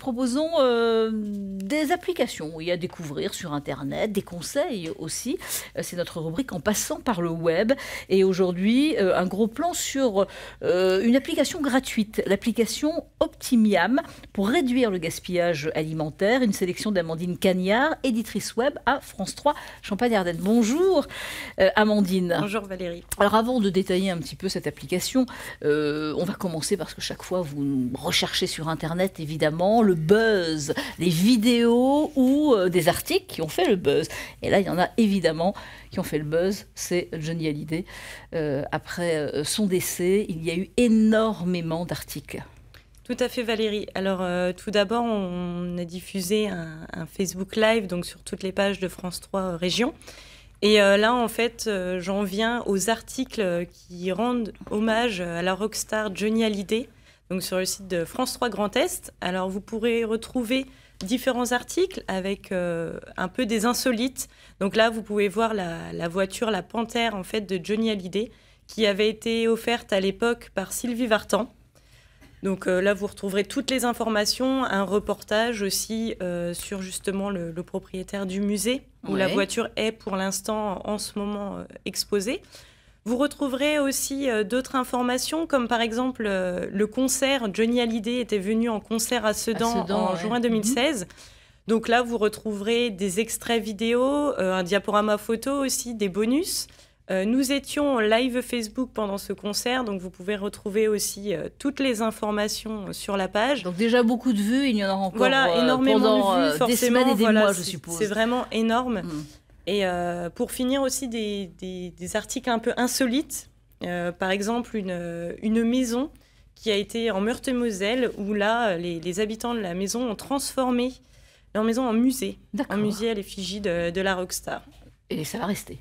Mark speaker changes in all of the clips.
Speaker 1: proposons des applications à découvrir sur Internet, des conseils aussi. C'est notre rubrique En passant par le web. Et aujourd'hui, un gros plan sur une application gratuite, l'application Optimiam, pour réduire le gaspillage alimentaire. Une sélection d'Amandine Cagnard, éditrice web à France 3 Champagne-Ardenne. Bonjour Amandine.
Speaker 2: Bonjour Valérie.
Speaker 1: Alors avant de détailler un petit peu cette application, on va commencer parce que chaque fois vous recherchez sur Internet évidemment le buzz, les vidéos ou des articles qui ont fait le buzz. Et là il y en a évidemment qui ont fait le buzz, c'est Johnny Hallyday. Après son décès, il y a eu énormément d'articles.
Speaker 2: Tout à fait Valérie. Alors tout d'abord, on a diffusé un Facebook Live donc sur toutes les pages de France 3 Région. Et là, en fait, j'en viens aux articles qui rendent hommage à la rockstar Johnny Hallyday, donc sur le site de France 3 Grand Est. Alors, vous pourrez retrouver différents articles avec un peu des insolites. Donc là, vous pouvez voir la voiture, la Panthère, en fait, de Johnny Hallyday, qui avait été offerte à l'époque par Sylvie Vartan. Donc là, vous retrouverez toutes les informations, un reportage aussi sur justement le propriétaire du musée, où la voiture est pour l'instant en ce moment exposée. Vous retrouverez aussi d'autres informations, comme par exemple le concert. Johnny Hallyday était venu en concert à Sedan en juin 2016. Donc là, vous retrouverez des extraits vidéo, un diaporama photo aussi, des bonus. Nous étions en live Facebook pendant ce concert, donc vous pouvez retrouver aussi toutes les informations sur la page.
Speaker 1: Donc déjà beaucoup de vues, il y en aura encore
Speaker 2: énormément
Speaker 1: pendant
Speaker 2: de vues, forcément,
Speaker 1: des semaines et des mois, je suppose.
Speaker 2: C'est vraiment énorme. Et pour finir aussi des articles un peu insolites, par exemple une maison qui a été en Meurthe-et-Moselle, où là, les habitants de la maison ont transformé leur maison en musée à l'effigie de la rockstar.
Speaker 1: Et ça va rester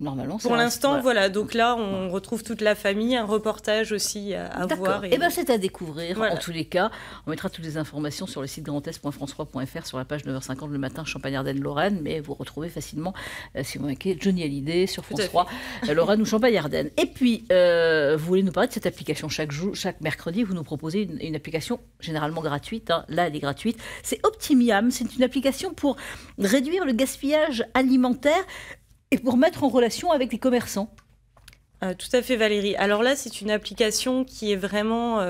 Speaker 1: normalement.
Speaker 2: Pour l'instant, voilà. Donc là, on retrouve toute la famille, un reportage aussi à voir.
Speaker 1: Et bien, c'est à découvrir. En tous les cas, on mettra toutes les informations sur le site grandest.france3.fr sur la page 9h50 le matin, Champagne-Ardenne-Lorraine. Mais vous retrouvez facilement, si vous marquez Johnny Hallyday sur France 3, Lorraine ou Champagne-Ardenne. Et puis, vous voulez nous parler de cette application chaque mercredi. Vous nous proposez une application généralement gratuite. Là, elle est gratuite. C'est Optimiam. C'est une application pour réduire le gaspillage alimentaire et pour mettre en relation avec les commerçants.
Speaker 2: Tout à fait Valérie. Alors là, c'est une application qui est vraiment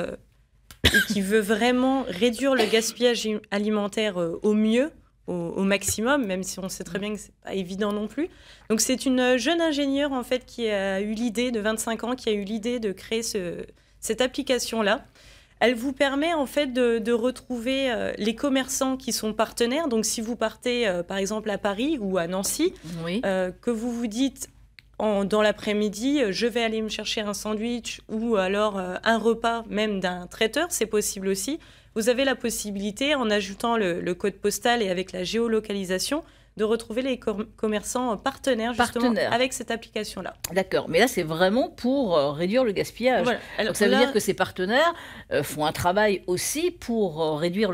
Speaker 2: qui veut vraiment réduire le gaspillage alimentaire au mieux, au maximum, même si on sait très bien que c'est pas évident non plus. Donc c'est une jeune ingénieure en fait qui a eu l'idée de 25 ans, qui a eu l'idée de créer cette application-là. Elle vous permet en fait de retrouver les commerçants qui sont partenaires. Donc si vous partez par exemple à Paris ou à Nancy, que vous vous dites dans l'après-midi, je vais aller me chercher un sandwich ou alors un repas même d'un traiteur, c'est possible aussi. Vous avez la possibilité, en ajoutant le code postal et avec la géolocalisation, de retrouver les commerçants partenaires justement avec cette application-là.
Speaker 1: D'accord, mais là c'est vraiment pour réduire le gaspillage. Voilà. Alors, donc ça veut dire que ces partenaires font un travail aussi pour réduire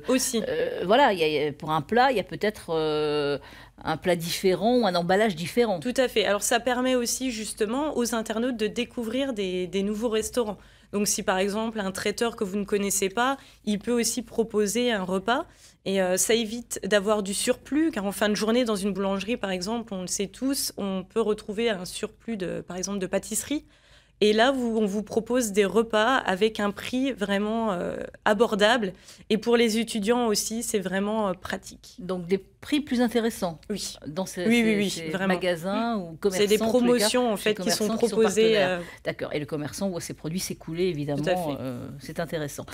Speaker 2: Aussi.
Speaker 1: Voilà, pour un plat, il y a peut-être un plat différent ou un emballage différent.
Speaker 2: Tout à fait. Alors ça permet aussi justement aux internautes de découvrir des nouveaux restaurants. Donc si par exemple un traiteur que vous ne connaissez pas, il peut aussi proposer un repas. Et ça évite d'avoir du surplus, car en fin de journée, dans une boulangerie, par exemple, on le sait tous, on peut retrouver un surplus, par exemple, de pâtisserie. Et là, on vous propose des repas avec un prix vraiment abordable. Et pour les étudiants aussi, c'est vraiment pratique.
Speaker 1: Donc des prix plus intéressants.
Speaker 2: Oui.
Speaker 1: Dans ces
Speaker 2: vraiment.
Speaker 1: Magasins ou commerçants.
Speaker 2: C'est des promotions en fait qui sont proposées.
Speaker 1: D'accord. Et le commerçant voit ses produits s'écouler, évidemment. Tout à fait. C'est intéressant.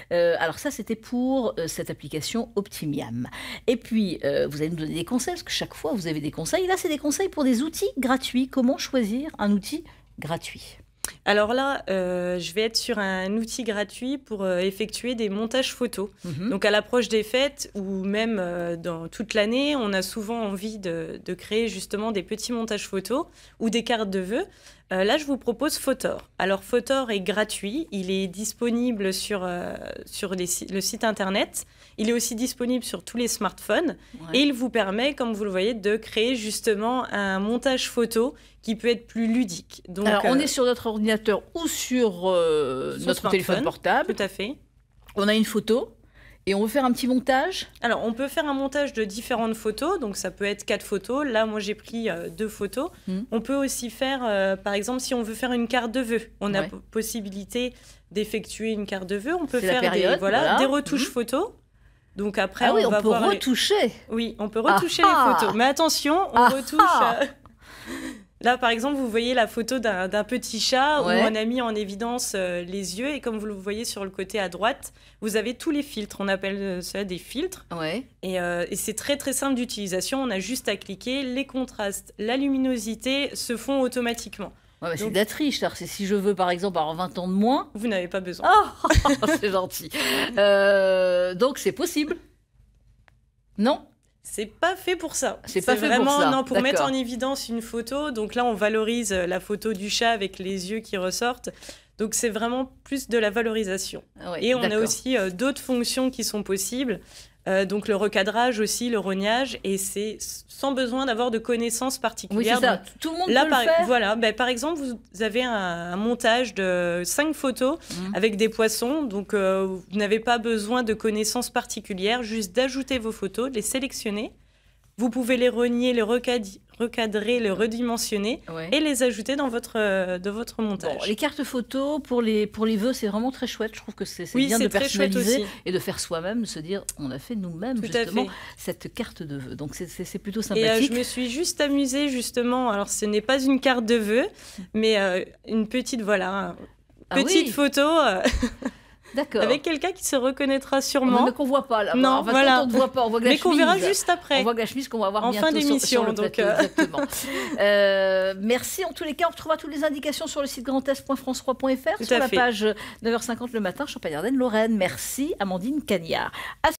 Speaker 1: Alors ça, c'était pour cette application Optimiam. Et puis, vous allez nous donner des conseils, parce que chaque fois, vous avez des conseils. Là, c'est des conseils pour des outils gratuits. Comment choisir un outil gratuit ?
Speaker 2: Alors là, je vais être sur un outil gratuit pour effectuer des montages photos. Donc à l'approche des fêtes ou même dans toute l'année, on a souvent envie de créer justement des petits montages photos ou des cartes de vœux. Là, je vous propose Photor. Alors Photor est gratuit, il est disponible sur le site internet. Il est aussi disponible sur tous les smartphones et il vous permet, comme vous le voyez, de créer justement un montage photo qui peut être plus ludique.
Speaker 1: Donc, alors, on est sur notre ordinateur ou sur notre téléphone portable.
Speaker 2: Tout à fait.
Speaker 1: On a une photo Et on veut faire un petit montage?
Speaker 2: Alors, on peut faire un montage de différentes photos. Donc, ça peut être 4 photos. Là, moi, j'ai pris 2 photos. On peut aussi faire, par exemple, si on veut faire une carte de vœux, on a possibilité d'effectuer une carte de vœux. On peut faire des retouches photos. Donc après,
Speaker 1: on va voir retoucher.
Speaker 2: Oui, on peut retoucher les photos. Mais attention, on retouche... Là, par exemple, vous voyez la photo d'un petit chat où on a mis en évidence les yeux. Et comme vous le voyez sur le côté à droite, vous avez tous les filtres. On appelle ça des filtres. Et c'est très, très simple d'utilisation. On a juste à cliquer. Les contrastes, la luminosité se font automatiquement.
Speaker 1: C'est de la triche. Si je veux, par exemple, avoir 20 ans de moins...
Speaker 2: Vous n'avez pas besoin.
Speaker 1: C'est gentil. Donc, c'est possible. Non?
Speaker 2: C'est pas fait pour ça.
Speaker 1: C'est pas fait
Speaker 2: vraiment,
Speaker 1: pour ça.
Speaker 2: Non, pour mettre en évidence une photo. Donc là, on valorise la photo du chat avec les yeux qui ressortent. Donc c'est vraiment plus de la valorisation. Et on a aussi d'autres fonctions qui sont possibles. Donc le recadrage aussi, le rognage. Et c'est sans besoin d'avoir de connaissances particulières.
Speaker 1: Oui, c'est ça. Tout le monde peut le faire.
Speaker 2: Voilà. Par exemple, vous avez un montage de 5 photos avec des poissons. Donc vous n'avez pas besoin de connaissances particulières. Juste d'ajouter vos photos, de les sélectionner. Vous pouvez les rogner, les recadrer, les redimensionner et les ajouter dans votre montage.
Speaker 1: Les cartes photos pour les vœux, c'est vraiment très chouette. Je trouve que c'est bien de personnaliser et de faire soi-même, de se dire on a fait nous-mêmes justement cette carte de vœux. Donc c'est plutôt sympathique.
Speaker 2: Et je me suis juste amusée justement. Alors ce n'est pas une carte de vœux, mais une petite photo.
Speaker 1: D'accord.
Speaker 2: Avec quelqu'un qui se reconnaîtra sûrement.
Speaker 1: Mais qu'on voit pas là.
Speaker 2: Non,
Speaker 1: on ne voit pas. On voit que la
Speaker 2: chemise. Mais qu'on verra juste après.
Speaker 1: On voit que la chemise qu'on va avoir
Speaker 2: en
Speaker 1: bientôt
Speaker 2: fin d'émission.
Speaker 1: sur le plateau. Exactement. Merci. En tous les cas, on retrouvera toutes les indications sur le site grandest.france3.fr, sur la page 9h50 le matin, Champagne-Ardenne, Lorraine. Merci, Amandine Cagnard.